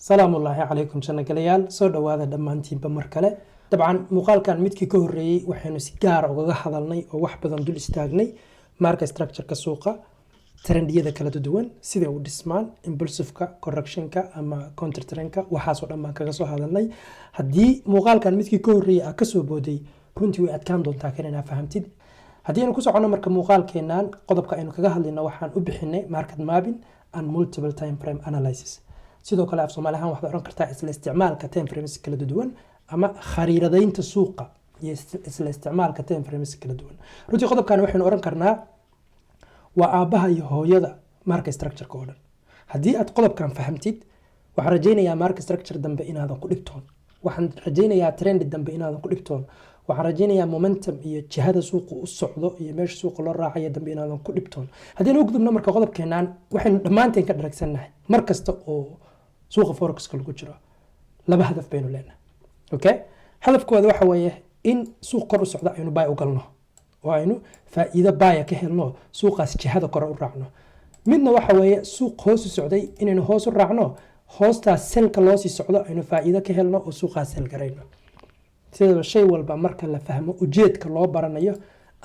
salaamu ullaahi calaykum janagalayaal soo dhowaada dhammaantiinba mar kale dabcan muuqaalkan midkii ka horreeyey waxaynu si gaara ugaga hadalnay oo wax badan dul istaagnay marka structure-ka suuqa trendiyada kala duwan sida uu dhismaan impulsive-ka correction-ka ama counter trend-ka waxaasoo dhan baan kaga soo hadalnay haddii muuqaalkan midkii ka horreeyey aa kasoo booday runtii way adkaan doontaa kan inaa fahamtid haddii aynu ku soconno marka muuqaalkeennan qodobka aynu kaga hadlayno waxaan u bixinay market mapping and multiple time frame analysis sidoo kale af Soomaali ahaan waxaad oran kartaa isla isticmaalka time frames kala duwan ama khariiradaynta suuqa iyo isla isticmaalka time frames kala duwan runtii qodobkan waxaynu oran karnaa waa aabaha iyo hooyada market structure-ka oo dhan haddii aad qodobkan fahamtid waxaan rajaynayaa market structure dambe inaadan ku dhibtoon waxaan rajaynayaa trend dambe inaadan ku dhibtoon waxaan rajaynayaa momentum iyo jihada suuqa u socdo iyo meesha suuqa loo raacayo dambe inaadan ku dhibtoon haddii aan u gudubno marka qodobkeennan waxaynu dhammaanteen ka dharagsannahay mar kasta oo suuqa forex-ka lagu jiro laba hadaf baynu leenahay okay hadafkooda waxa weeye in suuq kor u socdo aynu buy u galno oo aynu faa'iido buy ka helno suuqaas jihada kor u raacno midna waxa weeye suuq hoos u socday inaynu hoos u raacno hoostaas selka loo sii socdo aynu faa'iido ka helno oo suuqaas sel garayno sidaba shay walba marka la fahmo ujeedka loo baranayo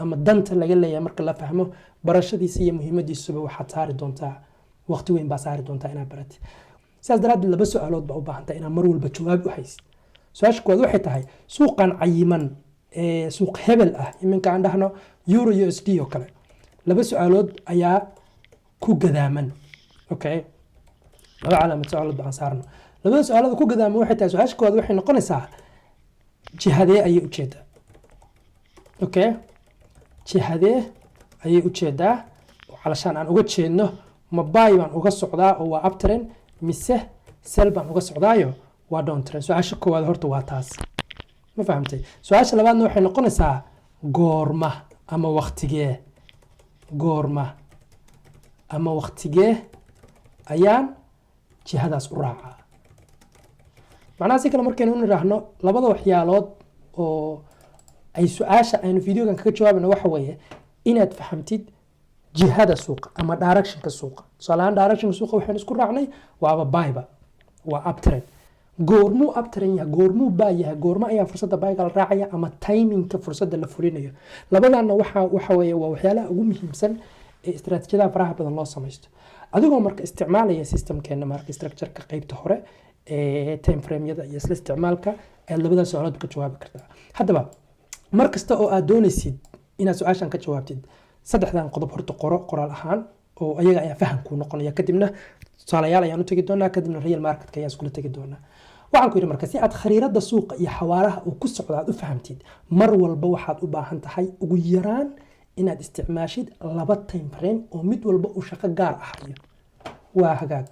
ama danta laga leeyahay marka la fahmo barashadiisa iyo muhiimadiisuba waxaad saari doontaa waqti weyn baa saari doontaa inaad baratid sidaas daraaddeed laba su-aalood baa u baahantay inaad mar walba jawaab u haysid su-aasha koowaad waxay tahay suuqan cayiman ee suuq hebel ah iminka aan dhahno euro USD oo kale laba su-aalood ayaa ku gadaaman okay laba calaamad su-aalood baan saarno labada su-aalood ku gadaaman waxay tahay su-aasha koowaad waxay noqonaysaa jihadee ayay ujeedaa okay jihadee ayay ujeedaa calashaan aan uga jeedno ma buy baan uga socdaa oo waa uptrend mise sell baan uga socdaayo waa downtrend su-aasha koowaad horta waa taas ma fahamtay su-aasha labaadna waxay noqonaysaa goorma ama waqtigee goorma ama waqtigee ayaan jihadaas u raacaa macnaha si kale markaynu u nidhaahno labada waxyaalood oo ay su-aasha aynu videogan kaga jawaabayno waxa weeye inaad fahamtid jihada suuqa ama directionka suuqa tusaalahaan directionka suuqa waxaynu isku raacnay waaba buyba waa uptrend goormuu uptrend yahay goormuu buy yahay goorma ayaa fursadda buyga la raacaya ama timingka fursadda la fulinayo labadaana waxa weeye waa waxyaalaha ugu muhiimsan ee istaraatiijiyadaha faraha badan loo samaysto adigoo marka isticmaalaya systemkeena market structure-ka qaybta hore ee time frame-yada iyo isla isticmaalka aad labada su-aalood ka jawaabi kartaa haddaba mar kasta oo aad doonaysid inaad su-aashan ka jawaabtid saddexdan qodob horta qoraal ahaan oo ayaga ayaa faham kuu noqonaya kadibna tusaalayaal ayaan u tegi doonaa kadibna real marketka ayaan iskula tegi doonaa waxaan ku yidhi marka si aad khariirada suuqa iyo xawaaraha uu ku socdo aad u fahamtid mar walba waxaad u baahan tahay ugu yaraan inaad isticmaashid laba time frame oo mid walba uu shaqo gaar ah hayo waa hagaag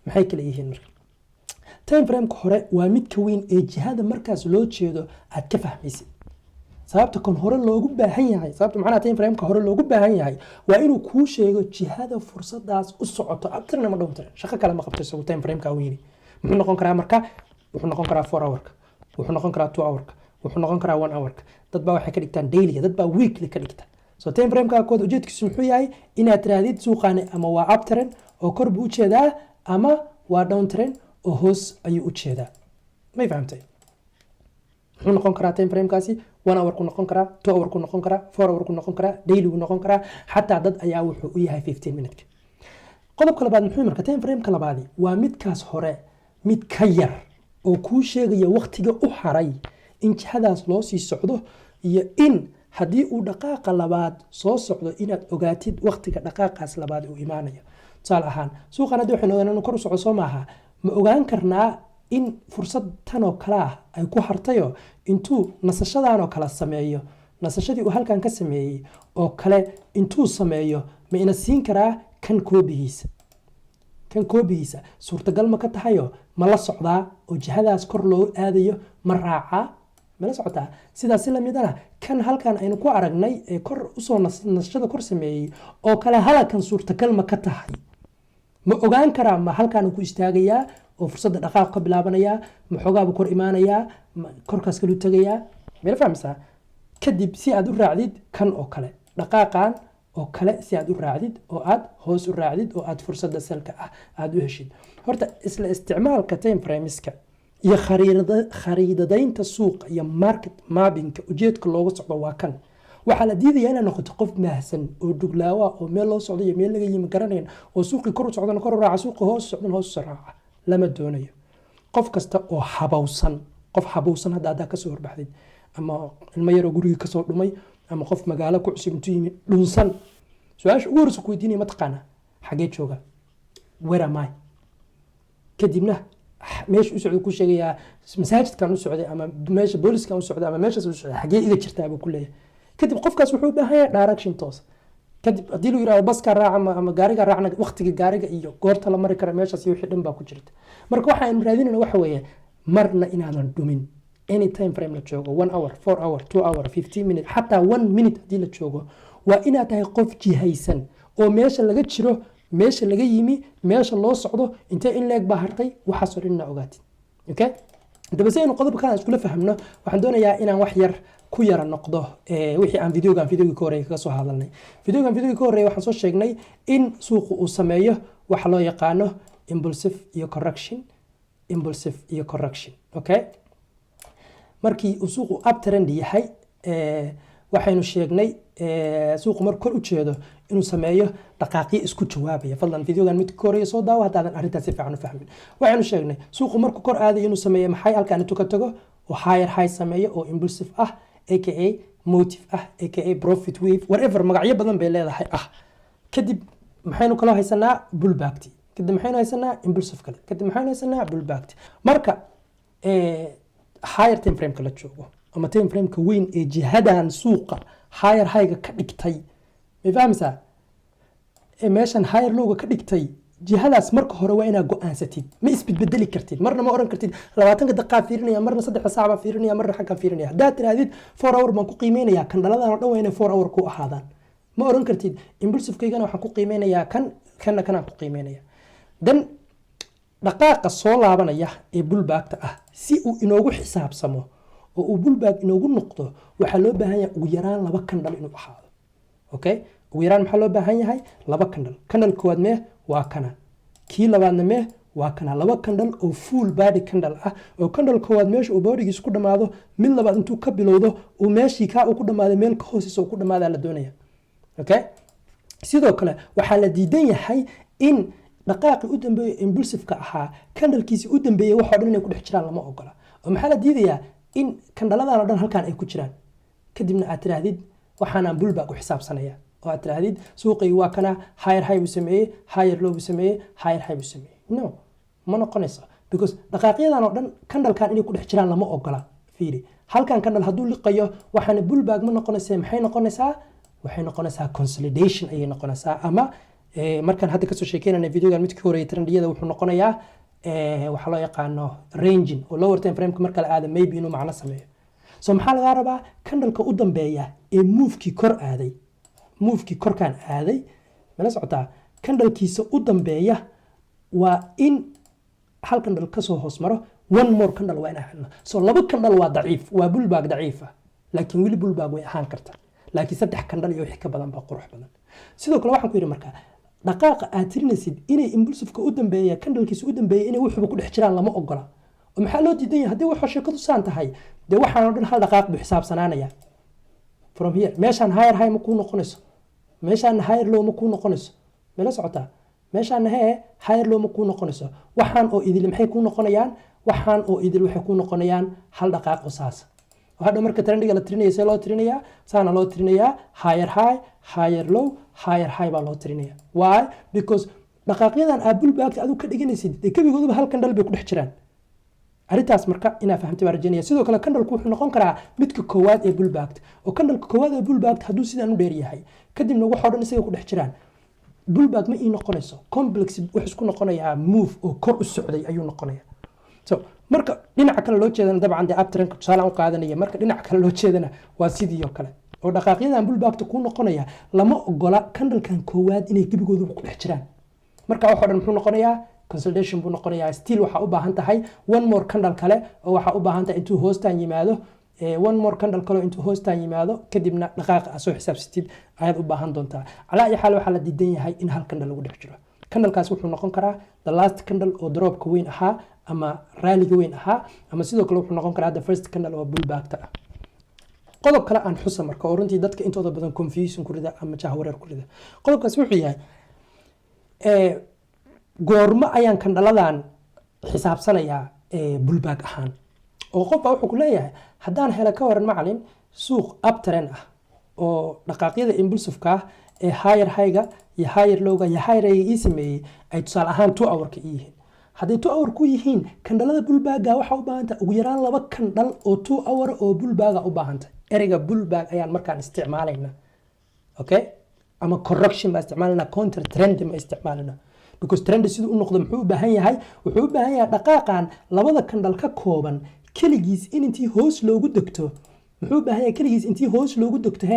maxay kala yihiin marka time frame-ka hore waa midka weyn ee jihada markaas loo jeedo aad ka fahmaysid sababta kan hore loogu baahan yahay sababta macnaha time frame-ka hore loogu baahan yahay waa inuu kuu sheego jihada fursadaas u socoto uptrend ama downtrend shaqo kale ma qabto isagu time frame-ka weyni muxuu noqon karaa marka wuxuu noqon karaa 4 hour-ka wuxuu noqon karaa 2 hour-ka wuxuu noqon karaa 1 hour-ka dad baa waxay ka dhigtaan daily dad baa weekly ka dhigta so time frame-ka kood ujeedkiisu muxuu yahay inaad raadid suuqaani ama waa uptrend oo kor buu u jeedaa ama waa downtrend oo hoos ayuu u jeedaa may fahamtay wuxuu noqon karaa time frame-kaasi 1 hour ku noqon karaa 2 hour ku noqon karaa 4 hour ku noqon karaa daily ku noqon karaa xataa dad ayaa wuxuu u yahay 15 minute qodobka labaad muxuu marka time frame-ka labaadi waa midkaas hore mid ka yar oo kuu sheegaya waqtiga u haray in jihadaas loo sii socdo iyo in haddii uu dhaqaaqa labaad soo socdo inaad ogaatid waqtiga dhaqaaqaas labaad uu imaanayo tusaale ahaan suuqan haddii waxaynu ogaanaa inuu kor u socdo soo maaha ma ogaan karnaa in fursad tan oo kale ah ay ku hartayo intuu nasashadan oo kale sameeyo nasashadii uu halkan ka sameeyey oo kale intuu sameeyo ma ina siin karaa kan koobihiisa suurtagal ma ka tahayo ma la socdaa oo jihadaas kor loo aadayo ma raacaa ma la socotaa sidaas si lamidana kan halkan aynu ku aragnay ee kor usoo nasashada kor sameeyey oo kale halkan suurtagal ma ka tahay ma ogaan karaa ma halkan ku istaagayaa oo fursadda dhaqaaq ka bilaabanayaa ma xogaabu kor imaanayaa korkaas kalu tagayaa meel fahamsaa kadib si aad u raacdid kan oo kale dhaqaaqan oo kale si aad u raacdid oo aad hoos u raacdid oo aad fursadda selka ah aad u heshid. horta isla isticmaalka time frameska iyo khariidadaynta suuqa iyo market mappingka ujeedka looga socdo waa kan. waxaa la diidayaa inaad noqoto qof mahsan oo duglaawa oo meel loo socdo iyo meel laga yimi garanayn oo suuqii kor u socdana kor u raaca suuqa hoos u socdana hoos u raaca. lama doonayo. qof kasta oo qof habowsan hadda kasoo horbaxdid ama ilmo yaroo guriga kasoo dhumay ama qof magaalo ku cusub intuu yimi dhunsan, su-aasha ugu horeysa ku weydiinaya mataqaana xagee jooga, where am I? kadibna meesha u socda ku sheegayaa masaajidkan u socday ama meesha booliskan u socday ama meeshaas u socday xagee iga jirtaa buu ku leeyahay. kadib qofkaas wuxuu u baahan yahay direction toos. kadib haddii lagu yirahdo baska raaca ama gaariga raacna waqtiga gaariga iyo goorta la mari kara meeshaas iyo wixii dhan baa ku jirta. marka waxa aan raadinayna waxa weeye marna inaadan dhumin. any time frame la joogo 1 hour 4 hour 2 hour 15 minute xataa 1 minute haddii la joogo waa inaad tahay qof jihaysan oo meesha laga jiro, meesha laga yimi, meesha loo socdo, intee in leeg baa hartay, waxaasoo dhan inaad ogaatid. okay hadaba si aynu qodobkaan iskula fahmno waxaan doonayaa inaan wax yar ku yara noqdo wixii aan videogii ka horeeyay kaga soo hadalnay. videogii ka horeeyay waxaan soo sheegnay in suuqu uu sameeyo waxa loo yaqaano impulsive iyo correction. okay markii uu suuqu uptrend yahay waxaynu sheegnay suuqu markuu kor u jeedo inuu sameeyo dhaqaaqyo isku jawaabaya. fadlan videogan mid ka horeeya soo daawo haddaadan arrintaas si fiican u fahmin. waxaynu sheegnay suuqu markuu kor aadayo inuu sameeyo maxay halkaan intuu ka tago oo higher high sameeyo oo impulsive ah aka motive ah aka profit wave whatever magacyo badan bay leedahay ah. kadib maxaynu kaloo haysanaa bullbackti, kadib maxaynu haysanaa impulsive kale, kadib maxaynu haysanaa bullbackti. marka higher time frame-ka la joogo ama time frame-ka weyn ee jihadan suuqa higher high-ga ka dhigtay, ma fahamsaa? meeshan higher low-ga ka dhigtay jihadaas marka hore waa inaad go'aansatid. ma isbedbedeli kartid, marna ma oran kartid 20 daqiiqo fiirinaya, marna 3 saac fiirinaya, marna xagga fiirinaya. haddaad tirahdid 4 hour baan ku qiimeynayaa kan dhaladan oo dhan waa inay 4 hour ku ahaadaan. ma oran kartid impulsive-kaygana waxaan ku qiimeynayaa kanna kanaan ku qiimeynaya. dan dhaqaaqa soo laabanaya ee bullbackta ah si uu inoogu xisaabsamo oo uu bullback inoogu noqdo waxaa loo baahan yahay ugu yaraan 2 kandhal inuu ahaado. okay ugu yaraan maxaa loo baahan yahay 2 kandhal. kandhal koowaad mee waa kana, kii labaadna mee waa kana. 2 kandhal oo full body kandhal ah oo kandhal koowaad meesha uu boodigiisa ku dhamaado mid labaad intuu ka bilowdo uu meeshii ka uu ku dhamaaday meel ka hooseysa uu ku dhamaadaa la doonaya. okay sidoo kale waxaa la diidan yahay in dhaqaaqi u dambeeyay impulsive-ka ahaa kandhalkiisii u dambeeyay waxa dhan inay ku dhex jiraan lama ogola. oo maxaa la diidayaa in kandhaladan oo dhan halkaan ay ku jiraan. kadibna aad tiraahdid waxaanaan bullback u xisaabsanaya oo aad tiraahdid suuqii waa kana higher high buu sameeyey, higher low buu sameeyey, higher high buu sameeyey. no ma noqonayso because dhaqaaqyadan oo dhan kandhalkan inay ku dhex jiraan lama ogola. fiiri halkaan kandhal hadduu liqayo waxaana bullback ma noqonaysaa. maxay noqonaysaa? waxay noqonaysaa consolidation ayay noqonaysaa. ama markaan hadda kasoo sheekeynayna videogan midkii horeeyay trendiyada wuxuu noqonayaa waxa loo yaqaano ranging oo lower time frame-ka marka la aado maybe inuu macno sameeyo. so maxaa laga rabaa kandhalka u dambeeya ee move-kii kor aaday, move-kii korkaan aaday mala socotaa, kandhalkiisa u dambeeya waa in hal kandhal kasoo hoos maro, one more kandhal waa inaan helno. so 2 kandhal waa daciif, waa bullback daciif ah laakiin weli bullback way ahaan karta. laakiin 3 kandhal iyo wixii ka badan baa qurux badan. sidoo kale waxaan ku yiri markaa dhaqaaqa aad tirinaysid inay impulsive-ka u dambeeya kandhalkiisa u dambeeya inay wuxuba ku dhex jiraan lama ogola. oo maxaa loo diidan yahay haddii waxa sheekadu saan tahay dee waxaan oo dhan hal dhaqaaq buu xisaabsanaanaya. from here meeshaan higher high ma kuu noqonayso, meeshaan higher low ma kuu noqonayso. mala socotaa meeshaan higher low ma kuu noqonayso. waxaan oo idil maxay kuu noqonayaan? waxaan oo idil waxay kuu noqonayaan hal dhaqaaq oo saas. hadda marka trendiga la tirinayo see loo tirinayaa? saana loo tirinayaa higher high, higher low, higher high baa loo tirinayaa. why? because dhaqaaqyadan aad bullbackta adigu ka dhiganaysid dee kabigooduba hal kandhal bay ku dhex jiraan. arrintaas marka inaa fahamtay baan rajaynaya. sidoo kale kandhalku wuxuu noqon karaa midka koowaad ee bullbackta oo kandhalka koowaad ee bullbackta hadduu sidaan u dheer yahay kadibna waxa dhan isaga ku dhex jiraan bullback ma ii noqonayso. complex wuxuu isku noqonayaa move oo kor u socday ayuu noqonayaa. so marka dhinaca kale loo jeedana dabcan dee uptrend-ka tusaale aan u qaadanaya. marka dhinaca kale loo jeedana waa sidii oo kale oo dhaqaaqyadan bullbackta kuu noqonaya lama ogola kandhalkan koowaad inay gebigooduba ku dhex jiraan. marka waxa dhan muxuu noqonayaa consolidation buu noqonayaa. still waxaa u baahan tahay one more kandhal kale oo waxaa u baahan tahay intuu hoostaan yimaado one more candle kale intuu hoostaan yimaado kadibna dhaqaaqa aad soo xisaabsatid ayaad u baahan doontaa calaa ay xaal waxaa la diidan yahay in hal candle lagu dhex jiro candlekaas wuxuu noqon karaa the last candle oo dropka weyn ahaa ama ralliga weyn ahaa ama sidoo kale wuxuu noqon karaa the first candle oo bullbackta ah qodob kale aan xusa marka oo runtii dadka intooda badan confusion ku rida ama jahwareer ku rida qodobkaas wuxuu yahay goorma ayaan kandhaladan xisaabsanayaa bullback ahaan oo qofba wuxuu ku leeyahay haddaan helo ka waran macalin suuq uptrend ah oo dhaqaaqyada impulsiveka ah ee higher high-ga iyo higher low-ga iyo higher high-ga ii sameeyey ay tusaale ahaan 2 hour-ka yihiin hadday 2 hour ku yihiin kandhalada bullbacka waxaa u baahantay ugu yaraan 2 kandhal oo 2 hour oo bullbacka u baahantay ereyga bullback ayaan markaan isticmaalayna okay ama correction baa isticmaalana counter trend ma isticmaalana because trend sidoo u noqdo muxuu u baahan yahay wuxuu u baahan yahay dhaqaaqan labada kandhal ka kooban kaligiis intii hoos loogu degto muxuu u baahan yahay kaligiis intii hoos loogu degto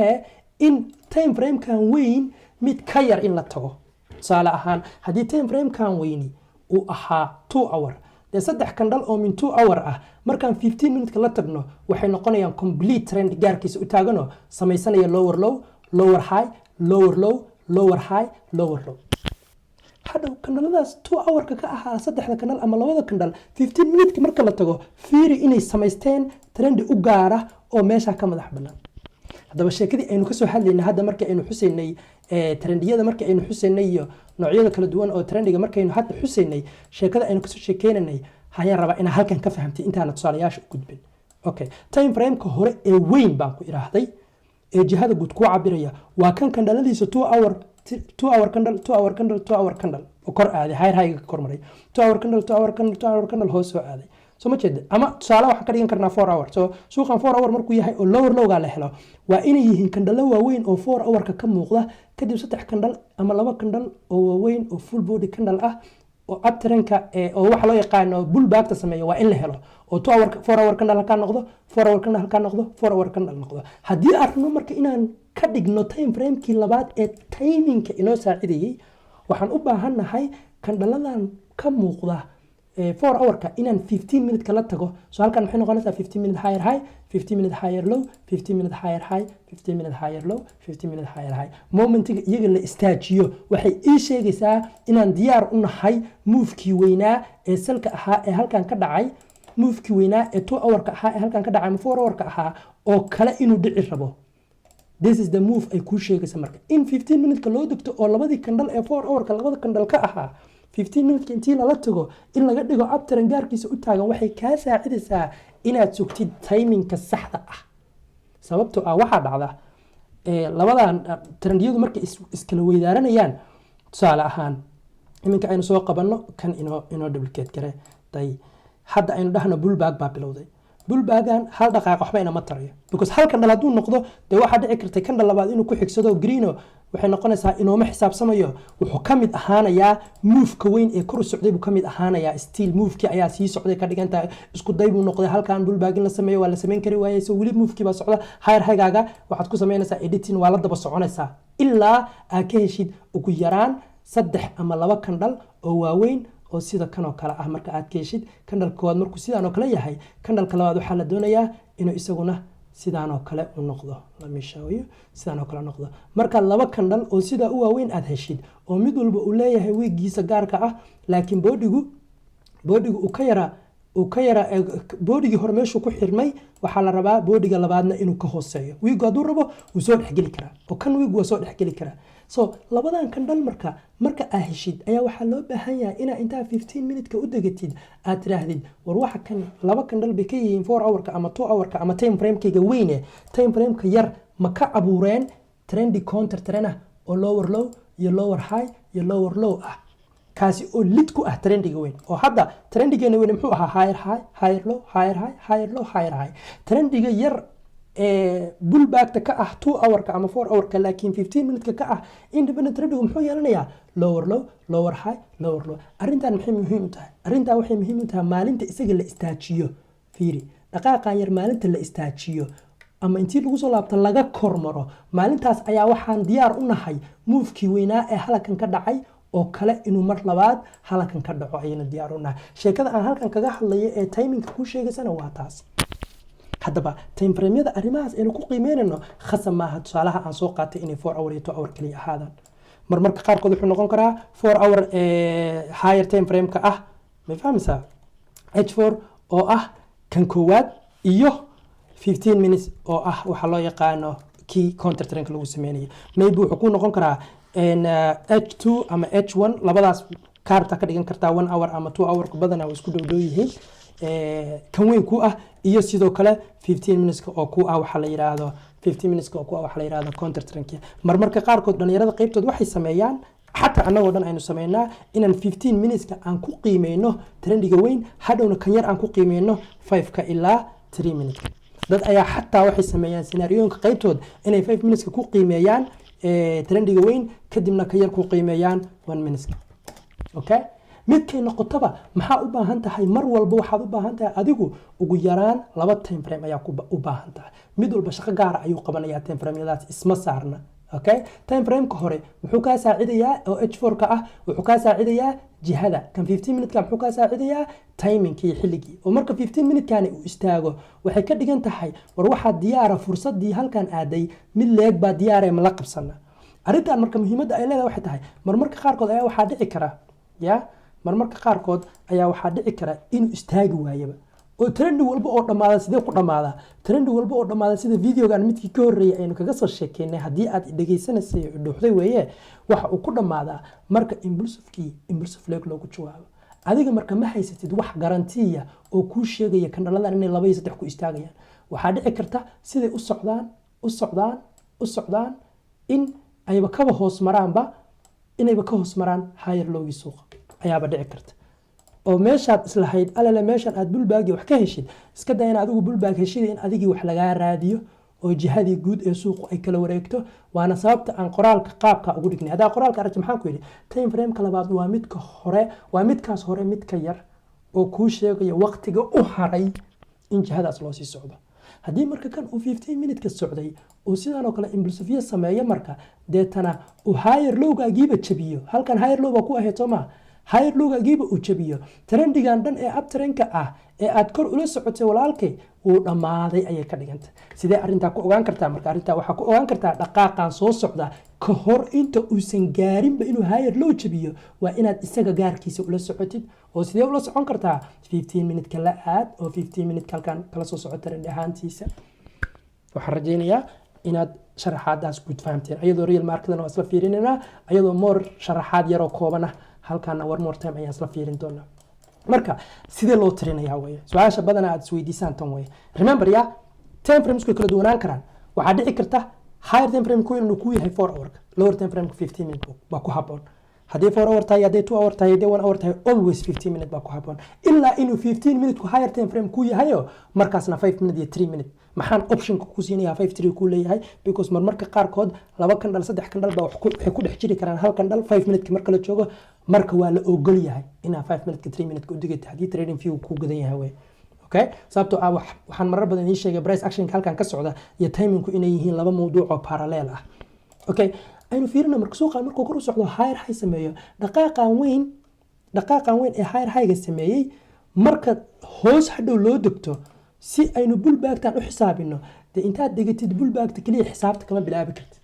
in time frame kan weyn mid ka yar in la tago tusaale ahaan haddii time frame kan weyni uu ahaa 2 hour dee 3 kandhal oo min 2 hour ah markaan 15 minute la tagno waxay noqonayaan complete trend gaarkiisa u taagano samaysanaya lower low lower high lower low lower high lower low hadhow kandhaladaas 2 hour-ka ka ahaa 3 kandhal ama 2 kandhal 15 minute marka la tago fiiri inay samaysteen trend u gaara oo meesha ka madax banaan haddaba sheekadii aynu ka soo hadlaynay hadda markii aynu xusaynay trendiyada markii aynu xusaynay iyo noocyada kala duwan oo trendiga markaynu hadda xusaynay sheekada aynu kasoo sheekeynanay hayaan rabaa inaa halkan ka fahamtay intaana tusaalayaasha u gudbin okay time frame-ka hore ee weyn baan ku iraahday ee jihada guud ku cabiraya waa kan kandhaladiisa 2 hour 2 hour candle 2 hour candle 2 hour candle oo kor aaday higher high ka kor maray 2 hour candle 2 hour candle 2 hour candle hoos soo aaday soo ma jeed ama tusaale waxa ka dhigan karnaa 4 hour so suuqan 4 hour markuu yahay oo lower low-ga la helo waa inay yihiin kandhalo waaweyn oo 4 hour-ka ka muuqda kadib 3 kandhal ama 2 kandhal oo waaweyn oo full body candle ah oo uptrend-ka oo waxa loo yaqaan bullback-ta sameeyo waa in la helo oo 2 hour 4 hour candle ka noqdo 4 hour candle ka noqdo 4 hour candle noqdo haddii arno marka inaan ka dhigno time frame-kii labaad ee timing-ka inoo saacidayay waxaan u baahanahay kandhaladan ka muuqda 4 hour-ka inaan 15 minute kala tago soo halkan maxay noqonaysaa 15 minute higher high 15 minute higher low 15 minute higher high 15 minute higher low 15 minute higher high momentiga iyaga la istaajiyo waxay ii sheegaysaa inaan diyaar u nahay move-kii weynaa ee salka ahaa ee halkan ka dhacay move-kii weynaa ee 2 hour-ka ahaa ee halkan ka dhacay ama 4 hour-ka ahaa oo kale inuu dhici rabo this is the move ay kuu sheegaysa marka in 15 minute loo degto oo labadii kandhal ee 4 hour-ka labada kandhal ka ahaa 15 minute intii lala tago in laga dhigo uptrend gaarkiisa u taagan waxay kaa saacidaysaa inaad sugtid timingka saxda ah sababtoo ah waxaa dhacda labadan trendiyadu markay iskala weydaaranayaan tusaale ahaan iminka aynu soo qabanno kan inoo duplicate gare day hadda aynu dhahno bullback baa bilowday bullbackan hal dhaqaaq waxba inama tarayo because hal kandhal hadduu noqdo dee waxaa dhici kartay kandhal labaad inuu ku xigsado greeno waxay noqonaysaa inooma xisaabsamayo wuxuu ka mid ahaanayaa move-ka weyn ee kor u socday buu ka mid ahaanayaa still move-kii ayaa sii socday ka dhigantaa isku day buu noqday halkan bullback in la sameeyo waa la samayn kari waayay so weli move-kii baa socda higher high-gaaga waxaad ku samaynaysaa editing waa la daba soconaysaa ilaa aad ka heshid ugu yaraan 3 ama 2 kandhal oo waaweyn oo sida kan oo kale ah marka aad ka heshid kandhal koowaad markuu sidaan oo kale yahay kandhalka labaad waxaa la doonayaa inuu isaguna sidaan oo kale u noqdo sidaan oo kale noqdo marka 2 kandhal oo sida u waaweyn aad heshid oo mid walba uu leeyahay weegiisa gaarka ah laakiin boodigu uu ka yara boodigii hore meeshuu ku xirmay waxaa la rabaa boodiga labaadna inuu ka hooseeyo wiigu hadduu rabo wuu soo dhexgeli karaa oo kan wiigu waa soo dhexgeli karaa so labadan kandhal marka aad heshid ayaa waxaa loo baahan yahay inaa intaa 15 minute-ka u degatid aad tiraahdid war waxa kan 2 kandhal bay ka yihiin 4 hour-ka ama 2 hour-ka ama time frame-kayga weyne time frame-ka yar ma ka abuureen trendy counter trend ah oo lower low iyo lower high iyo lower low ah kaasi oo lid ku ah trendiga weyn oo hadda trendigeena weyn muxuu ahaa higher high higher low higher high higher low higher high trendiga yar bullback-ta ka ah 2 hour-ka ama 4 hour-ka laakiin 15 minute-ka ka ah independent trendigu muxuu yeelanayaa lower low lower high lower low arrintan maxay muhiim u tahay arrintan waxay muhiim u tahay maalinta isaga la istaajiyo fiiri dhaqaaqan yar maalinta la istaajiyo ama intii lagu soo laabto laga kormaro maalintaas ayaa waxaan diyaar u nahay move-kii weynaa ee halkan ka dhacay oo kale inuu mar labaad halkan ka dhaco ayayna diyaar u nahay sheekada aan halkan kaga hadlayo ee timing-ka ku sheegaysana waa taas haddaba time frame-yada arrimahaas aynu ku qiimeynayno khasab maaha tusaalaha aan soo qaatay inay 4 hour iyo 2 hour kaliya ahaadaan marmarka qaarkood wuxuu noqon karaa 4 hour higher time frame-ka ah ma fahmaysaa h4 oo ah kan koowaad iyo 15 minutes oo ah waxa loo yaqaano kii counter trend lagu sameeyay maybe wuxuu ku noqon karaa h2 ama h1 labadaas kaarta ka dhigan kartaa 1 hour ama 2 hour badanaa way isku dhow yihiin kan weyn ku ah iyo sidoo kale 15 minutes oo ku ah waxa la yiraahdo 15 minutes oo ku ah waxa la yiraahdo counter trend marmarka qaarkood dhalinyarada qaybtood waxay sameeyaan حتى anagoo dhan aynu sameeynaa inaan 15 minutes aan ku qiimeyno trendiga weyn hadhowna kan yar aan ku qiimeyno 5 ka ilaa 3 minutes dad ayaa xataa waxay sameeyaan scenario-yinka qaybtood inay 5 minutes ku qiimeeyaan trendiga weyn kadibna kan yar ku qiimeeyaan 1 minute okay midkay noqotaba maxaa u baahan tahay mar walba waxaad u baahan tahay adigu ugu yaraan laba time frame ayaa u baahan tahay mid walba shaqo gaar ah ayuu qabanayaa time frame-yadaas isma saarna okay time frame-ka hore wuxuu ka saacidayaa oo h4 ka ah wuxuu ka saacidayaa jihada kan 15 minute ka wuxuu ka saacidayaa timing-kii xilligii oo marka 15 minute kaani uu istaago waxay ka dhigan tahay war waxa diyaara fursadii halkan aaday mid leeg baa diyaaray ma la qabsana arintan marka muhiimadda ay leedahay waxay tahay marmarka qaarkood ayaa waxa dhici kara marmarka qaarkood ayaa waxa dhici kara inuu istaagi waayaba oo trend walba oo dhamaada sidee ku dhamaada trend walba oo dhamaada sida videogan midkii ka horeeyay aynu kaga soo sheekeynay hadii aad dhageysanayso dhuuxday weeye waxa uu ku dhamaada marka impulsive leg loogu jawaabo adiga marka ma haysatid wax garantiya oo ku sheegaya kandhaladan inay 2 iyo 3 ku istaagayaan waxa dhici karta siday u socdaan in ayba ka hoos maraan higher lowgi suuqa ayaaba dhici karta oo meeshaad islahayd alala meeshan aad bulbaagi wax ka heshid iska day in adigu bulbaag heshid in adigii wax laga raadiyo oo jihadii guud ee suuqu ay kala wareegto waana sababta aan qoraalka qaabka ugu dhignay hadaa qoraalka aragti maxaan ku yiri time frame ka labaad waa midka hore waa midkaas hore midka yar oo ku sheegaya waqtiga u haray in jihadaas loo sii socdo hadii marka kan uu 15 minute ka socday oo sidaan oo kale impulsive sameeyo marka deetana uu higher low-gaagiiba jabiyo halkan higher low ba ku ahayd Soomaa higher low-gaagiiba uu jabiyo trendigan dhan ee uptrend-ka ah ee aad kor ula socotay walaalkay uu dhamaaday ayay ka dhigantay sidee arinta ku ogaan kartaa marka arinta waxa ku ogaan kartaa dhaqaaqan soo socda ka hor inta uusan gaarinba inuu higher low jabiyo waa inaad isaga gaarkiisa ula socotid oo sidee ula socon kartaa 15 minute kala aad oo 15 minute kalkan kala soo socota trend ahaantiisa waxaan rajaynayaa inaad sharaxaadaas guud fahamteen ayadoo real market-na waa isla fiirinayna ayadoo more sharaxaad yar oo kooban ah halkaan war more time ayaan isla fiirin doonaa marka sidee loo tirinayaa weeye su'aasha badan aad isweydiisaan tan weeye remember ya time frames ku kala duwanaan karaan waxa dhici karta higher time frame ku inuu ku yahay 4 hour lower time frame 15 minute ba ku haboon hadii 4 hour tahay hadii 2 hour tahay hadii 1 hour tahay always 15 minute ba ku haboon illa inuu 15 minute ku higher time frame ku yahay markaasna 5 minute iyo 3 minute maxaan option ku siinayaa 5 3 ku leeyahay because marmarka qaarkood laba kandhal saddex kandhal ba waxay ku dhex jiri karaan hal kandhal 5 minute marka la joogo marka waa la ogol yahay inaa 5 minute 3 minute ku digay hadii trading view ku gadan yahay way okay sababtoo ah waxaan marar badan ii sheegay price action halkan ka socda iyo timing ku inay yihiin laba mowduuc oo parallel ah okay aynu fiirino marka suuqa markuu kor u socdo higher high sameeyo dhaqaaqan weyn ee higher high ga sameeyay marka hoos hadhow loo degto si aynu bullback-tan u xisaabino de intaad degatid bullback-ta kaliya xisaabta kama bilaabi kartid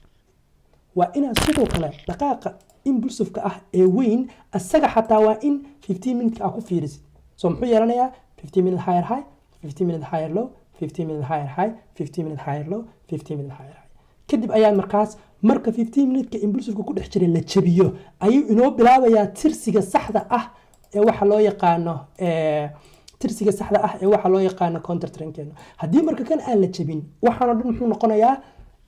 waa inaad sidoo kale dhaqaaqa impulsive-ka ah ee weyn asaga xataa waa in 15 minute ku fiirisid soo muxuu yeelanayaa 15 minute higher high 15 minute higher low 15 minute higher high 15 minute higher low 15 minute higher high kadib ayaa markaas marka 15 minute-ka impulsive-ka ku dhex jiray la jabiyo ayuu inoo bilaabayaa tirsiga saxda ah ee waxa loo yaqaano tirsiga saxda ah ee waxa loo yaqaan counter trend-keena hadii marka kan aan la jabin waxaan oo dhan muxuu noqonayaa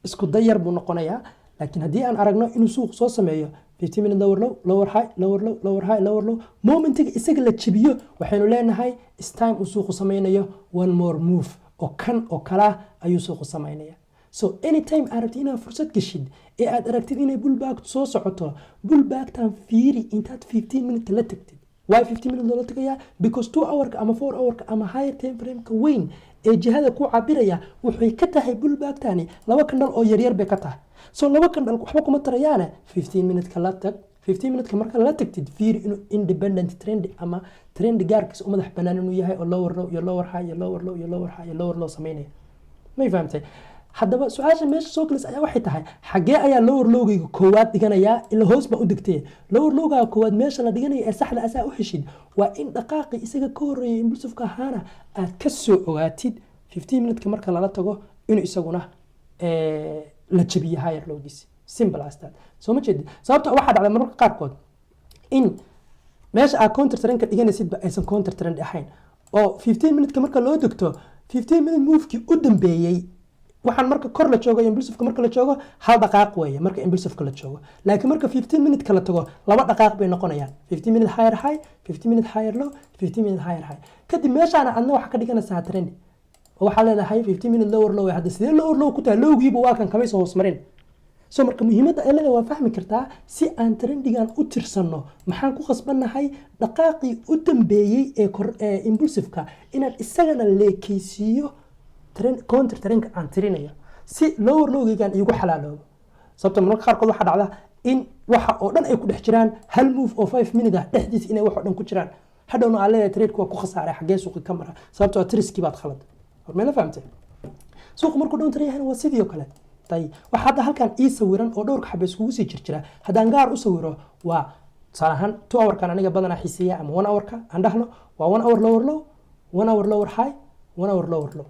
isku dayar buu noqonayaa laakiin hadii aan aragno inuu suuq soo sameeyo 15 minute lower low lower high lower low lower high lower low momentiga isaga la jabiyo waxaynu leenahay is time uu suuq sameynayo one more move oo kan oo kala ayuu suuq sameynaya so anytime aragtid inaad fursad gashid ee aad aragtid inay bullback soo socoto bullback-tan fiiri intaad 15 minute la tagtid why 15 minutes loo tagayaa because 2 hour ama 4 hour ama higher time frame ka weyn ee jihada ku cabiraya wuxuu ka tahay bullback-tani laba kandhal oo yar yar bay ka tahay so laba kandhal waxba kuma tarayaana 15 minutes ka la tag 15 minute marka la tagtid fiir inuu independent trend ama trend gaarkiisa u madax banaan inuu yahay oo lower low iyo lower high iyo lower low iyo lower high iyo lower low sameynaya ma fahamtay haddaba su'aasha meesha soo galaysa ayaa waxay tahay xagee ayaa lower lowgayga koowaad dhiganayaa ila hoos baa u degtay lower lowga koowaad meesha la dhiganayo ee saxda asaa u heshid waa in dhaqaaqi isaga ka horeeyay impulsiveka ahaana aad ka soo ogaatid 15 minute marka lala tago inuu isaguna la jabiyo higher lowgiisa simple as that soo ma jeedid sababta waxa dhacday mararka qaarkood in meesha aad counter trend ka dhiganaysid ba aysan counter trend ahayn oo 15 minute marka loo degto 15 minute move-kii u dambeeyay waxaan marka kor la joogo impulsive marka la joogo hal dhaqaaq weeye marka impulsive la joogo laakiin marka 15 minute kala tago laba dhaqaaq bay noqonayaan 15 minute higher high 15 minute higher low 15 minute higher high kadib meeshaana adna waxa ka dhiganaysaa trend waxa leedahay 15 minute lower low hadda sidee lower low ku tahay lowgiiba waa kan kamay soo hoos marin soo marka muhiimadda ay leedahay waa fahmi kartaa si aan trendigan u tirsanno maxaan ku khasbanahay dhaqaaqii u dambeeyay ee impulsive-ka inaan isagana leekaysiiyo counter trendka aan tirinayo si lower lowgaygan igu xalaaloobo sababta mararka qaarkood waxaa dhacda in waxa oo dhan ay ku dhex jiraan hal move oo 5 minute ah dhexdiisa inay wax oo dhan ku jiraan hadhowna aan leeyahay trade-ku waa ku khasaaray xaggee suuqa ka mara sababtoo ah triski baad khalad hormeela fahamtay suuqa markuu dhown tarayahana waa sidii oo kale طيب waxaad halkan ii sawiran oo dhowr xabay iskugu sii jirjira hadaan gaar u sawiro waa salahan 2 hour kan aniga badana xiiseeya ama 1 hour ka aan dhahno waa 1 hour lower low 1 hour lower high 1 hour lower low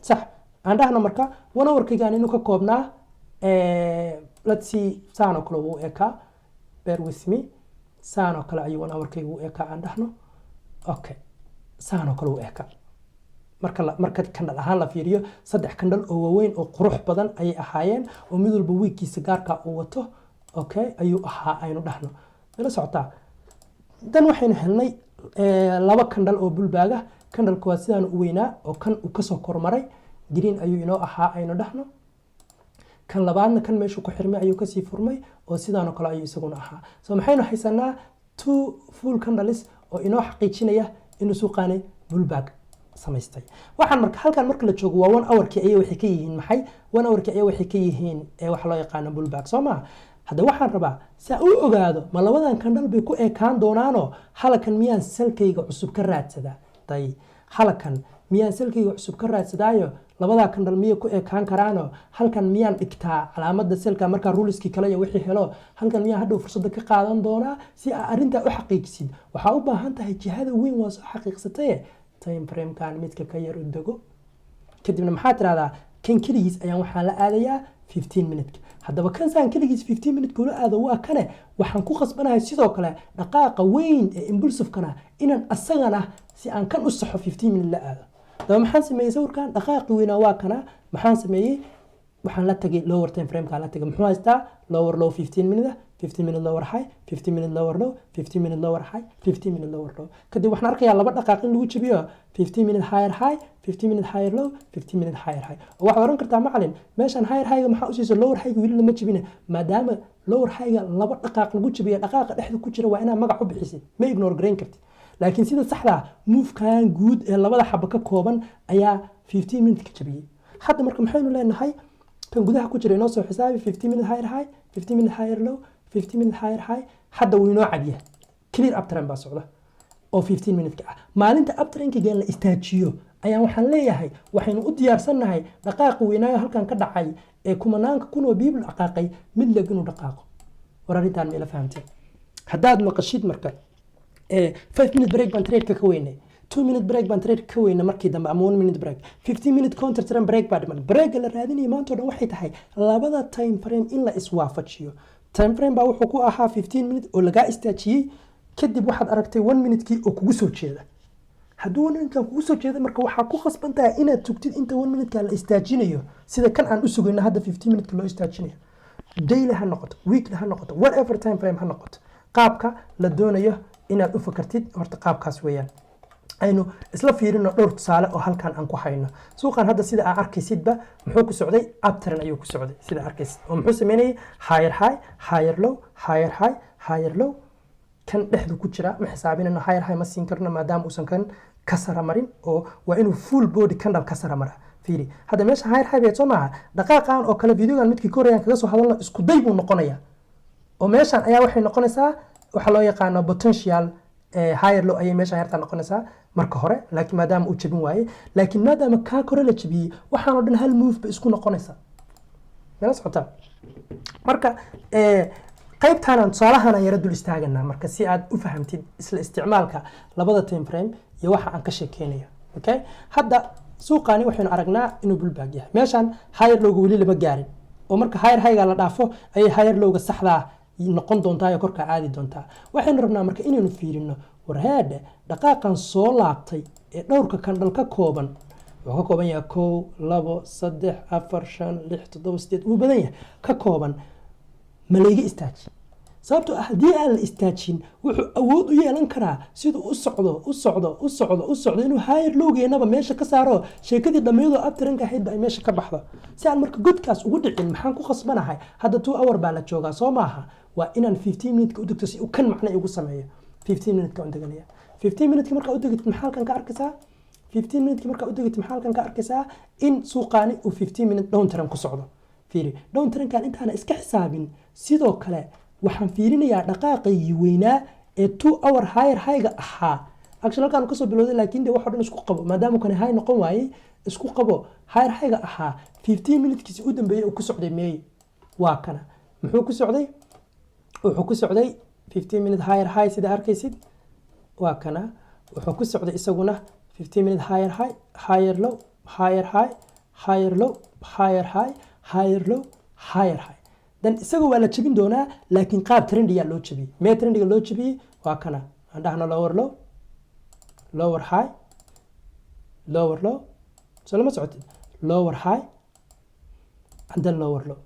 صح aan dhahno marka 1 hour kaygaan inuu ka koobnaa let's see saan oo kale uu eka bear with me saan oo kale ayuu 1 hour kaygu eka aan dhahno okay saan oo kale uu eka marka kandhal ahaan la fiiriyo saddex kandhal oo waaweyn oo qurux badan ayay ahaayeen oo mid walba weekkiisa gaarka uu wato okay ayuu ahaa aynu dhahno la socotaa dan waxaynu helnay laba kandhal oo bulbaaga kandhalku waa sidaan u weynaa oo kan uu kasoo kormaray green ayuu inoo ahaa aynu dhahno kan labaadna kan meeshu ku xirmay ayuu kasii furmay oo sidaan oo kale ayuu isaguna ahaa soo maxaynu haysanaa 2 full candles oo inoo xaqiijinaya inuu suuqaanay bulbaag samaystay waxaan marka halkan marka la joogo waa 1 hour-kii ayay waxay ka yihiin maxay 1 hour-kii ayay waxay ka yihiin wax loo yaqaan bullback Soomaa hadda waxaan rabaa si uu ogaado ma labadan kandhal bay ku ekaan doonaano halkan miyaan salkayga cusub ka raadsadaa tay halkan miyaan salkayga cusub ka raadsadaayo labada kandhal miyay ku ekaan karaano halkan miyaan dhigtaa calaamadda salka marka ruleski kale iyo wixii helo halkan miyaan hadhow fursad ka qaadan doonaa si arinta u xaqiijisid waxa u baahan tahay jihada weyn waa soo xaqiiqsatay time frame kan midka ka yar u dago kadibna maxaa tiraahdaa kan kaligiis ayaan waxaan la aadayaa 15 minute haddaba kan saan kaligiis 15 minute kula aado waa kane waxaan ku khasbanahay sidoo kale dhaqaaqa weyn ee impulsive kana inaan asagana si aan kan u saxo 15 minute la aado daba maxaan sameeyay sawirkan dhaqaaqi weynaa waa kana maxaan sameeyay waxaan la tagay lower time frame ka la tagay muxuu haystaa lower low 15 minute 15 minute lower high 15 minute lower low 15 minute lower high 15 minute lower low kadib waxaan arkayaa laba dhaqaaq in lagu jabiyo 15 minute higher high 15 minute higher low 15 minute higher high waxa oran kartaa macallin meeshan higher high maxaa u siiso lower high wili lama jabina maadaama lower high laba dhaqaaq lagu jabiyo dhaqaaqa dhexda ku jira waa inaad magac u bixisid ma ignore gareyn kartid laakiin sida saxda move kan guud ee labada xabba ka kooban ayaa 15 minute ka jabiyay hadda marka maxaynu leenahay kan gudaha ku jira inoo soo xisaabi 15 minute higher high 15 minute higher low 15 minute higher high hadda wuu inoo cadiyaa clear up trend baa socda oo 15 minute ka ah maalinta up trend ka la istaajiyo ayaan waxaan leeyahay waxaynu u diyaarsanahay dhaqaaq weynaayo halkan ka dhacay ee kumanaanka kun oo biibl dhaqaaqay mid lag inuu dhaqaaqo wararintaan meela fahamtay haddaad maqashid marka 5 minute break baan trade ka weynay 2 minute break baan trade ka weyna markii dambe ama 1 minute break 15 minute counter trend break baa dhiman break la raadinay maanta oo dhan waxay tahay labada time frame in la iswaafajiyo time frame baa wuxuu ku ahaa 15 minute oo laga istaajiyay kadib waxaad aragtay 1 minute kii oo kugu soo jeeda hadduu 1 minute kugu soo jeeda marka waxa ku khasbantaa inaad tugtid inta 1 minute ka la istaajinayo sida kan aan u sugayna hadda 15 minute loo istaajinayo daily ha noqoto weekly ha noqoto whatever time frame ha noqoto qaabka la doonayo inaad u fakartid horta qaabkaas weeyaan aynu isla fiirino dhowr tusaale oo halkan aan ku hayno suuqan hadda sida aan arkaysidba muxuu ku socday uptrend ayuu ku socday sida arkaysid oo muxuu sameeyay higher high higher low higher high higher low kan dhexdu ku jira ma xisaabinayno higher high ma siin karno maadaama uusan kan ka sara marin oo waa inuu full body candle ka sara mara fiiri hadda meesha higher high bay soo maaha dhaqaaqan oo kale videogan midkii korean kaga soo hadalna isku day buu noqonayaa oo meeshan ayaa waxay noqonaysaa waxa loo yaqaano potential higher low ayay meeshan yarta noqonaysaa marka hore laakiin maadaama uu jabin waaye laakiin maadaama kaa kore la jabiyey waxaan oo dhan hal move ba isku noqonaysaa mala socotaa marka qaybtaan tusaalahan yara dul istaaganaa marka si aad u fahamtid isla isticmaalka labada time frame iyo waxa aan ka sheekeynayo okay hadda suuqani waxaynu aragnaa inuu bullback yahay meeshan higher lowga weli lama gaarin oo marka higher high-ga la dhaafo ayay higher lowga saxda noqon doontaa iyo korka caadi doontaa waxaynu rabnaa marka inaynu fiirino warheedhe dhaqaaqan soo laabtay ee dhowrka kandhal ka kooban wuxuu ka kooban yahay 1 2 3 4 5 6 7 8 uu badan yahay ka kooban ma layga istaaji sababtoo ah haddii aan la istaajin wuxuu awood u yeelan karaa siduu u socdo inuu higher lowgeenaba meesha ka saaro sheekadii dhammeedoo abtiranka ahayd ay meesha ka baxdo si aan marka godkaas ugu dhicin maxaan ku khasbanahay hadda 2 hour baa la joogaa soo maaha waa inaan 15 minute u degto si uu kan macna igu sameeyo 15 minute ka deganaya 15 minute marka u degtid maxaa halkan ka arkaysaa 15 minute marka u degtid maxaa halkan ka arkaysaa in suuqaani uu 15 minute down trend ku socdo fiiri down trendkan intaana iska xisaabin sidoo kale waxaan fiirinayaa dhaqaaqaygii weynaa ee 2 hour higher high-ga ahaa actually halkaan kasoo bilowday laakiin de wax oo dhan isku qabo maadaama kan high noqon waayey isku qabo higher high-ga ahaa 15 minutekiisi u dambeeyay uu ku socday meey waa kana muxuu ku socday wuxuu ku socday 15 minute higher high sida arkaysid waa kana wuxuu ku socday isaguna 15 minute higher high higher low higher high higher low higher high higher low higher high dan isaga waa la jabin doonaa laakiin qaab trendiga loo jabiyay mee trendiga loo jabiyay waa kana aan dhahno lower low lower high lower low salama socotid lower high and then lower low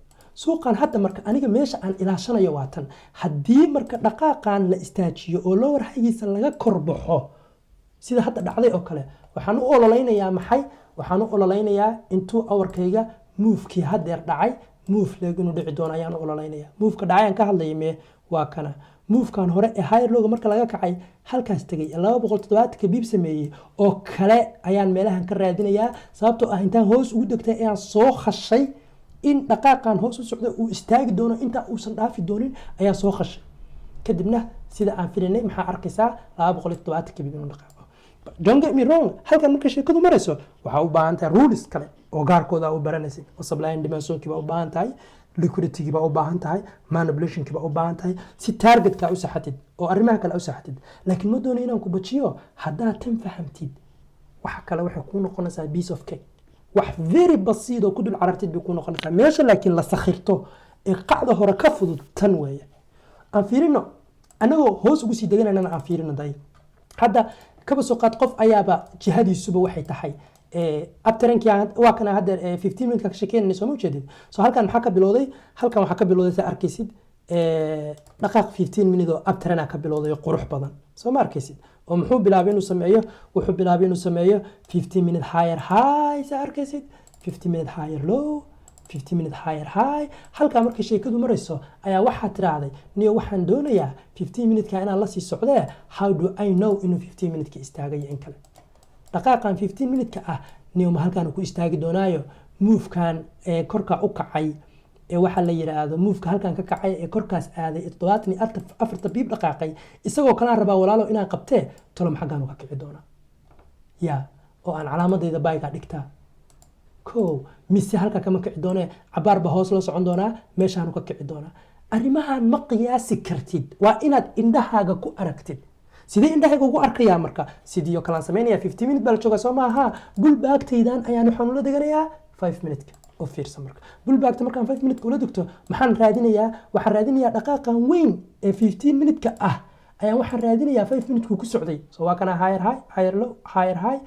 suuqan hadda marka aniga meesha aan ilaashanayo waa tan haddii marka dhaqaaqan la istaajiyo oo lower high-giisa laga korbaxo sida hadda dhacday oo kale waxaan u ololeynayaa maxay waxaan u ololeynayaa in 2 hour-kayga move-kii haddeer dhacay move leeg inuu dhici doono ayaan u ololeynayaa move-ka dhacay aan ka hadlayay mee waa kana move-kan hore ee higher low marka laga kacay halkaas tagay 270 ka biib sameeyay oo kale ayaan meelahan ka raadinayaa sababtoo ah intaan hoos ugu degtay ayaan soo khashay in dhaqaaqan hoos u socdo uu istaagi doono inta uusan dhaafi doonin ayaa soo khashay kadibna sida aan filinay maxaa arkaysaa 270 ka biib inuu dhaqaaqo don't get me wrong halkan marka sheekadu marayso waxa u baahan tahay rules kale oo gaarkooda u baranaysid oo supply and demand zone-kiiba u baahan tahay liquidity-giiba u baahan tahay manipulation-kiiba u baahan tahay si target-ka u saxatid oo arrimaha kale u saxatid laakiin ma doonayo inaan ku bajiyo haddaad tan fahamtid waxa kale waxay kuu noqonaysaa piece of cake wax very basiid oo ku dul carartid bay kuu noqonaysaa meesha laakiin la sakhirto ee qacda hore ka fudud tan weeye aan fiirino anagoo hoos ugu sii deganayna aan fiirino day hadda kaba soo qaad qof ayaaba jihadiisuba waxay tahay abtaranki waa kana hadda 15 minute ka sheekeynayna soo ma jeedid soo halkan maxaa ka bilowday halkan waxa ka bilowday sa arkaysid dhaqaaq 15 minute oo abtarana ka bilowday qurux badan soo ma arkaysid oo muxuu bilaabay inuu sameeyo wuxuu bilaabay inuu sameeyo 15 minute higher high sa arkaysid 15 minute higher low 15 minute higher high halka markii sheekadu marayso ayaa waxa tiraahday niyo waxaan doonayaa 15 minute ka inaan la sii socdee how do I know inuu 15 minute ka istaagay in kale dhaqaaqan 15 minute ka ah niyo ma halkaan ku istaagi doonaayo move kan korka u kacay waxa la yiraahdo move ka halkaan ka kacay korkaas aaday 74 biib dhaqaaqay isagoo kala rabaa walaalo inaan qabtee tolo maxaan ka kici doona ya oo aan calaamadayda bayga dhigtaa ko mise halka kama kici doone cabaar ba hoos loo socon doonaa meeshaan ka kici doonaa arrimahan ma qiyaasi kartid waa inaad indhahaaga ku aragtid sidee indhahaaga ugu arkayaa marka sidii oo kala sameynaya 15 minute bal jooga soo maaha bullback-taydan ayaan waxaan ula deganayaa 5 minute oo fiirsan marka bullback-ta markaan 5 minute ula degto maxaan raadinayaa dhaqaaqan weyn ee 15 minute ka ah ayaan waxaan raadinayaa 5 minute ku socday soo waa kana higher high higher low higher high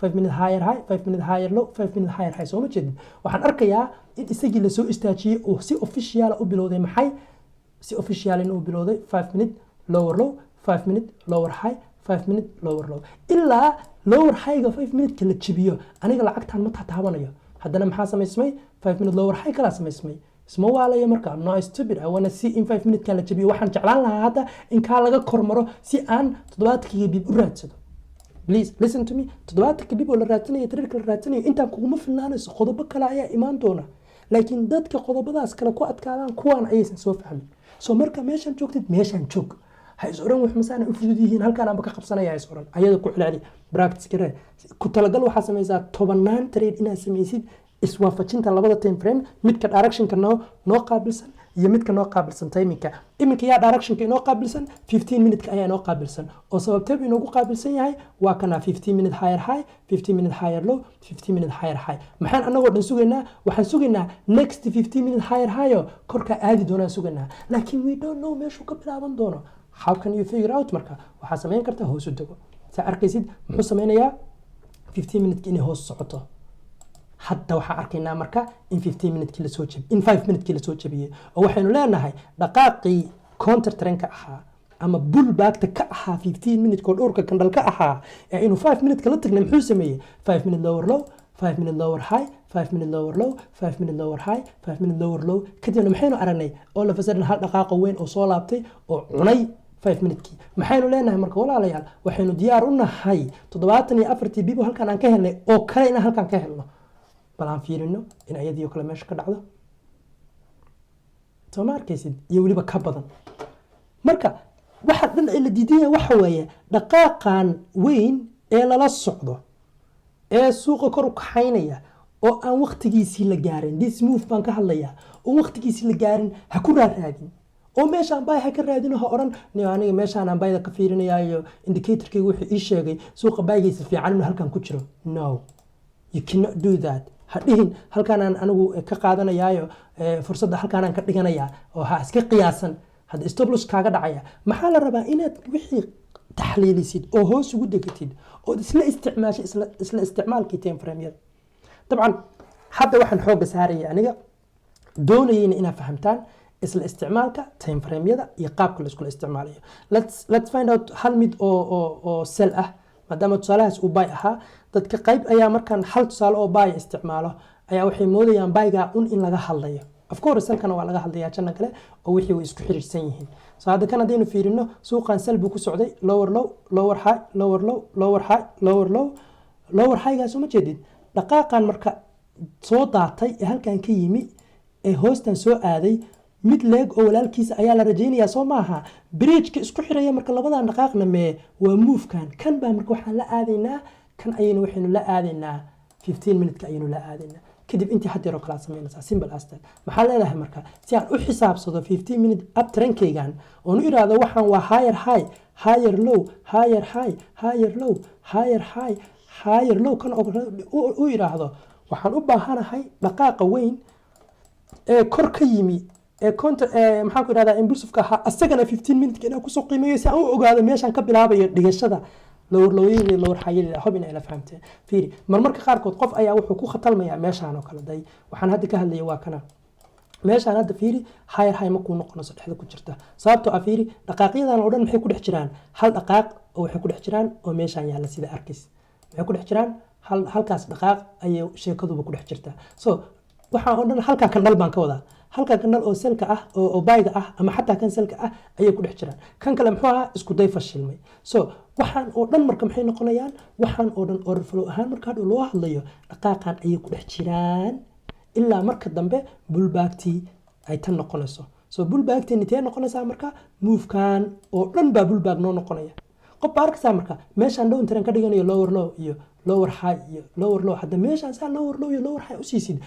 5 minute higher high 5 minute higher low 5 minute higher high soo ma jeedin waxaan arkayaa in isagii la soo istaajiyay oo si official u bilowday maxay si official inuu bilowday 5 minute lower low 5 minute lower high 5 minute lower low illa lower high ga 5 minute kala jibiyo aniga lacagtan ma taabanayo haddana maxaa sameysmay 5 minute lower high kala sameysmay isma waalaya marka I'm not stupid I want to see in 5 minute kala jibiyo waxaan jeclaan lahaa hadda in ka laga kormaro si aan 70 dib u raadsado please listen to me 70 dib oo la raadsanayo trade kala raadsanayo intaan kugu ma filnaanayso qodobo kale ayaa imaan doona laakiin dadka qodobadaas kale ku adkaadaan kuwaan ayaysan soo fahmin soo marka meeshaan joogtid meeshaan joog ha is oran wax masaana u fudud yihiin halkaan aanba ka qabsanaya ha is oran ayada ku celceli practice garee ku talagal waxaa samaysaa tobanaan trade inaad samaysid iswaafajinta labada time frame midka directionka noo qaabilsan iyo midka noo qaabilsan timingka iminka yaa directionka inoo qaabilsan 15 minute ayaa inoo qaabilsan oo sababteedu inoogu qaabilsan yahay waa kana 15 minute higher high 15 minute higher low 15 minute higher high maxaan anagoo dhan sugaynaa waxaan sugaynaa next 15 minute higher high oo korka aadi doonaan sugaynaa laakiin we don't know meeshuu ka bilaaban doono how can you figure out marka waxaa samayn kartaa hoos u dego saa arkaysid muxuu samaynayaa 15 minute inay hoos socoto hadda waxaan arkaynaa marka in 15 minute la soo jabiyay in 5 minute la soo jabiyay oo waxaynu leenahay dhaqaaqii counter trendka ahaa ama bullback ka ahaa 15 minute ko dhowrka kandal ka ahaa ee inuu 5 minute kala tagnay muxuu sameeyay 5 minute lower low 5 minute lower high 5 minute lower low 5 minute lower high 5 minute lower low kadibna maxaynu aragnay oo la fasadan hal dhaqaaqo weyn oo soo laabtay oo cunay 5 minute-kii maxaynu leenahay marka walaalayaal waxaynu diyaar u nahay 74 bibo halkan aan ka helnay oo kale in halkan ka helno bal aan fiirino in ayadii kale meesha ka dhacdo soo ma arkaysid iyo waliba ka badan marka waxa dhan ay la diidaya waxa weeye dhaqaaqan weyn ee lala socdo ee suuqa kor u kaxaynaya oo aan waqtigiisii la gaarin this move baan ka hadlayaa oo waqtigiisii la gaarin ha ku raadin oo meeshaan bay ha ka raadino ha oran aniga meeshaan aan bayda ka fiirinayaayo indicatorkaygu wuxuu ii sheegay suuqa baygiisa fiican inuu halkan ku jiro no you cannot do that hadhihin halkaan aan anigu ka qaadanayaayo fursadda halkaan aan ka dhiganayaa oo ha iska qiyaasan hadda stop loss kaaga dhacaya maxaa la rabaa inaad wixii taxliilisid oo hoos ugu degatid oo isla isticmaashay isla isticmaalkii time frame-yada dabcan hadda waxaan xooga saaraya aniga doonayayna inaad fahamtaan isla isticmaalka time frame-yada iyo qaabka la isku isticmaalayo let's find out hal mid oo sell ah maadaama tusaalahaas uu buy ahaa dadka qayb ayaa markaan hal tusaale oo buy isticmaalo ayaa waxay moodayaan buyga in laga hadlayo of course salkana waa laga hadlayaa janna kale oo wixii way isku xiriirsan yihiin soo hadda kan hadaynu fiirino suuqan sell buu ku socday lower low lower high lower low lower high lower low lower high gaas uma jeedid dhaqaaqan marka soo daatay ee halkan ka yimi ee hoostan soo aaday mid leeg oo walaalkiisa ayaa la rajaynayaa soo maaha bridge-ka isku xiraya marka labadan dhaqaaqna mee waa move-kan kan baa marka waxaan la aadaynaa kan ayaynu waxaynu la aadaynaa 15 minute-ka ayaynu la aadaynaa kadib intii had yar oo kala sameynaysaa simple as that maxaa leedahay marka si aan u xisaabsado 15 minute up trendkaygan oo nu iraado waxaan waa higher high higher low higher high higher low higher high higher low kan u iraahdo waxaan u baahanahay dhaqaaqa weyn ee kor ka yimi counter maxaan ku iraahdaa impulsive-ka ahaa asagana 15 minute inaan kusoo qiimeeyo si aan u ogaado meeshaan ka bilaabayo dhigashada lower high hub in ay la fahamteen fiiri marmarka qaarkood qof ayaa wuxuu ku khatalmayaa meeshaan oo kale day waxaan hadda ka hadlayay waa kana meeshaan hadda fiiri higher high ma ku noqonayso dhexda ku jirta sababtoo ah fiiri dhaqaaqyadan oo dhan maxay ku dhex jiraan hal dhaqaaq oo waxay ku dhex jiraan oo meeshaan yaalla sida arkays waxay ku dhex jiraan halkaas dhaqaaq ayay sheekaduba ku dhex jirtaa so waxaan oo dhan halka kan dal baan ka wadaa halka kanal oo selka ah oo bayga ah ama xataa kan selka ah ayay ku dhex jiraan kan kale muxuu ahaa isku day fashilmay so waxaan oo dhan marka maxay noqonayaan waxaan oo dhan order flow ahaan marka hadhow loo hadlayo dhaqaaqan ayay ku dhex jiraan ilaa marka dambe bullbacktii ay tan noqonayso so bullbacktii intee noqonaysaa marka move-kan oo dhan baa bullback noo noqonaya qof baa arkaysaa marka meeshaan down trend ka dhiganayo lower low iyo lower high iyo lower low hadda meeshaan saa lower low iyo lower high u siisid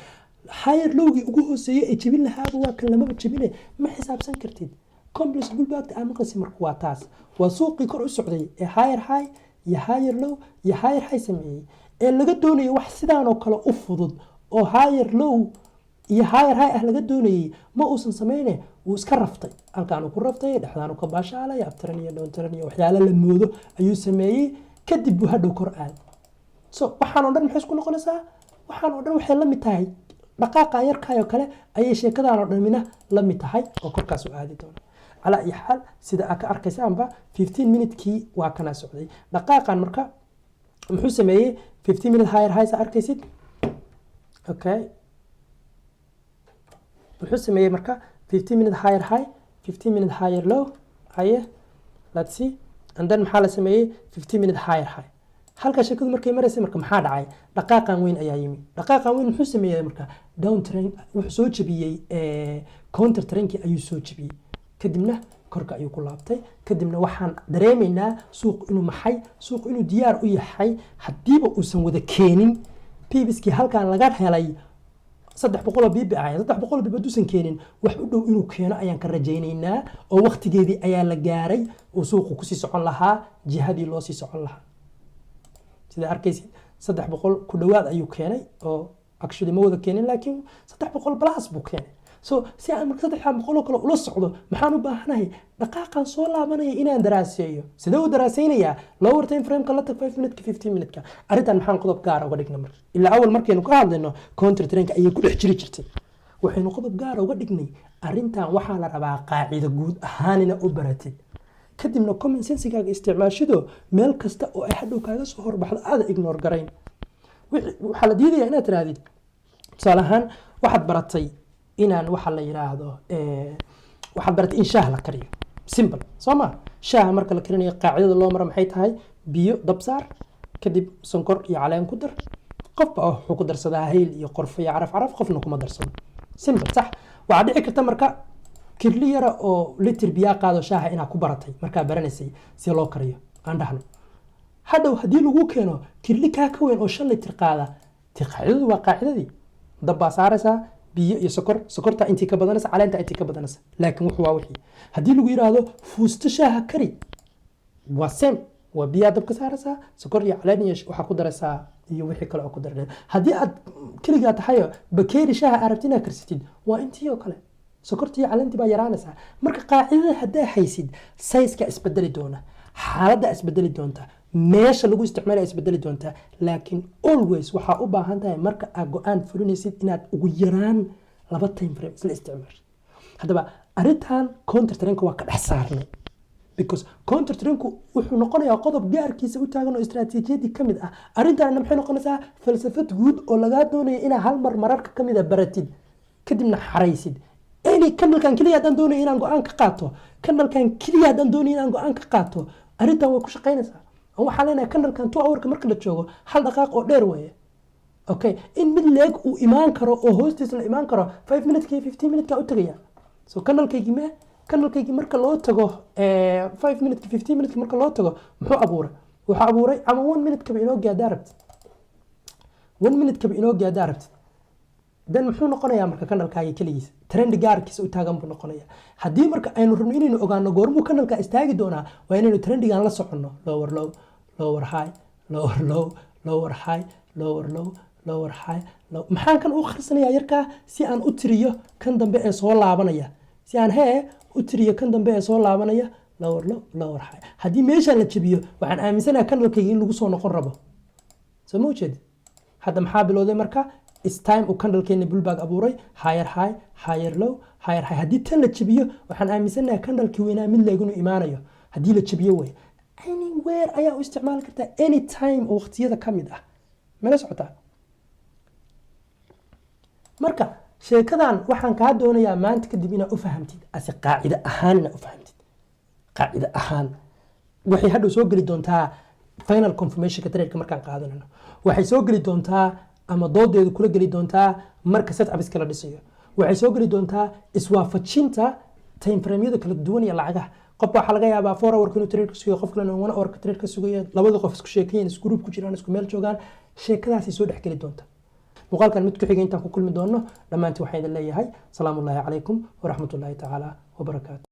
higher lowgii ugu hooseeyay ee jabin lahaaba waa kan lamaba jabine ma xisaabsan kartid complex bullback aan maqlisi marka waa taas waa suuqii kor u socday ee higher high iyo higher low iyo higher high sameeyay ee laga doonayo wax sidaan oo kale u fudud oo higher low iyo higher high ah laga doonayay ma uusan sameyne wuu iska raftay halkaan uu ku raftay dhexdaan uu ka baashaalay abtaran iyo downtaran iyo waxyaalo la moodo ayuu sameeyay kadib buu hadhow kor aad so waxaan oo dhan maxay isku noqonaysaa waxaan oo dhan waxay la mid tahay dhaqaaqa yarkaayoo kale ayay sheekadaan oo dhamina la mid tahay oo korkaas u aadi doona calaa iyo xaal sida aad ka arkaysaanba 15 minute-kii waa kana socday dhaqaaqan marka muxuu sameeyey 15 minute higher high sa arkaysid okay muxuu sameeyey marka 15 minute higher high 15 minute higher low haye let's see and then maxaa la sameeyey 15 minute higher high halka sheekadu markay maraysay marka maxaa dhacay dhaqaaqan weyn ayaa yimi dhaqaaqan weyn muxuu sameeyay marka down train wuxuu soo jabiyay counter trainkii ayuu soo jabiyay kadibna korka ayuu ku laabtay kadibna waxaan dareemaynaa suuq inuu diyaar u yahay hadiiba uusan wada keenin pibiskii halkan laga helay 300 bibi ah 300 bibi duusan keenin wax u dhow inuu keeno ayaan ka rajaynaynaa oo waqtigeedii ayaa la gaaray oo suuqu ku sii socon lahaa jihadii loo sii socon lahaa sida arkaysid 300 ku dhawaad ayuu keenay oo actually ma wada keenin laakiin 300 plus buu keenay so si aan marka 300 kale ula socdo maxaan u baahanahay dhaqaaqan soo laabanaya inaan daraaseeyo sidoo uu daraaseynaya lower time frame ka la tag 5 minute 15 minute ka arintan maxaan qodob gaar uga dhignay marka ilaa awal markaynu ka hadlayno counter trend ayay ku dhex jirtay waxaynu qodob gaar uga dhignay arintan waxaa la rabaa qaacido guud ahaanina u baratid kadibna common sense-gaaga isticmaashido meel kasta oo ay hadhow kaaga soo horbaxdo aad ignore garayn waxa la diidayaa inaad tiraadid tusaale ahaan waxaad baratay inaan waxa la yiraahdo waxaad baratay in shaah la kariyo simple sooma shaah marka la karinayo qaacidada loo maro maxay tahay biyo dab saar kadib sonkor iyo caleen ku dar qofba wuxuu ku darsadaa hayl iyo qorfo iyo caraf qofna kuma darsado simple sax waxa dhici karta marka kirli yara oo liter biyo qaado shaaha inaad ku baratay marka baranaysay si loo kariyo aan dhahno hadhow hadii lagu keeno kirli ka weyn oo 5 liter qaada qaacidadu waa qaacidadii dab saaraysa biyo iyo sokorta intii ka badanaysa caleenta intii ka badanaysa laakiin wuxuu waa wixii hadii lagu yiraahdo fuusto shaaha kari waa same waa biyo dabka saaraysa sokor iyo caleen iyo waxa ku daraysa iyo wixii kale oo ku daraysa hadii aad kaliya tahay bakeeri shaaha arabtina karsatid waa intii oo kale sokorta iyo caleenta baa yaraanaysa marka qaacidada hadaa haysid size-ka isbedeli doona xaaladda isbedeli doonta meesha lagu isticmaalayo isbedeli doonta laakiin always waxa u baahan tahay marka aad go'aan fulinaysid inaad ugu yaraan 2 time frame isla isticmaasho hadaba arintan counter trend waa ka dhex saarnay because counter trend wuxuu noqonayaa qodob gaarkiisa u taagan oo istiraatiijiyadii kamid ah arintan maxay noqonaysaa falsafad guud oo laga doonayo inaad hal mar mararka kamid ah baratid kadibna xaraysid kanalkan kaliya hadaan doonayo inaan go'aan ka qaato kanalkan kaliya hadaan doonayo inaan go'aan ka qaato arintan way ku shaqeynaysaa waxaa leenahay kanalkan 2 hour marka la joogo hal daqiiqo oo dheer weeye okay in mid leeg uu imaan karo oo hoostiisa la imaan karo 5 minutes 15 minutes ka u tagaya so kanalkaygi marka loo tago 5 minutes 15 minutes marka loo tago muxuu abuuray ama 1 minute ka inoo gaadarabt 1 minute ka inoo gaadarabt dan muxuu noqonayaa marka kanalkaaga kaligiis trend gaarkiisa u taagan buu noqonayaa hadii marka aynu rabno inaynu ogaano goormuu kanalka istaagi doonaa waa inaynu trendigan la socono lower low lower high lower low lower high lower low lower high low maxaan kan u kharsanayaa yarka si aan u tiriyo kan dambe ee soo laabanaya si aan u tiriyo kan dambe ee soo laabanaya lower low lower high hadii meesha la jabiyo waxaan aaminsanahay kanalkayga in lagu soo noqon rabo soo ma jeed hadda maxaa bilowday marka it's time u candle-keena bullback abuuray higher high higher low higher high hadii tan la jabiyo waxaan aaminsanahay candle-kii weynaa mid leegunu imaanayo hadii la jabiyo way anywhere ayaa u isticmaali kartaa anytime oo waqtiyada kamid ah mala socotaa marka sheekadan waxaan ka doonayaa maanta kadib inaad u fahamtid asi qaacida ahaan u fahamtid qaacida ahaan waxay hadhow soo gali doontaa final confirmation ka trade markaan qaadanano waxay soo gali doontaa ama doodeedu kula gali doontaa marka setup iskala dhisayo waxay soo gali doontaa iswaafajinta time frame-yada kala duwan iyo lacagaha qof waxa laga yaabaa 4 hour inuu trade ka sugayo qof kalena 1 hour ka trade ka sugayo labada qof isku sheekayeen isku group ku jiraan isku meel joogaan sheekadaasi soo dhex gali doonta muuqaalkan mid ku xigay intaan ku kulmi doono dhamaantii waxaan idin leeyahay salaamu alaykum wa rahmatullahi ta'ala wa barakaatuh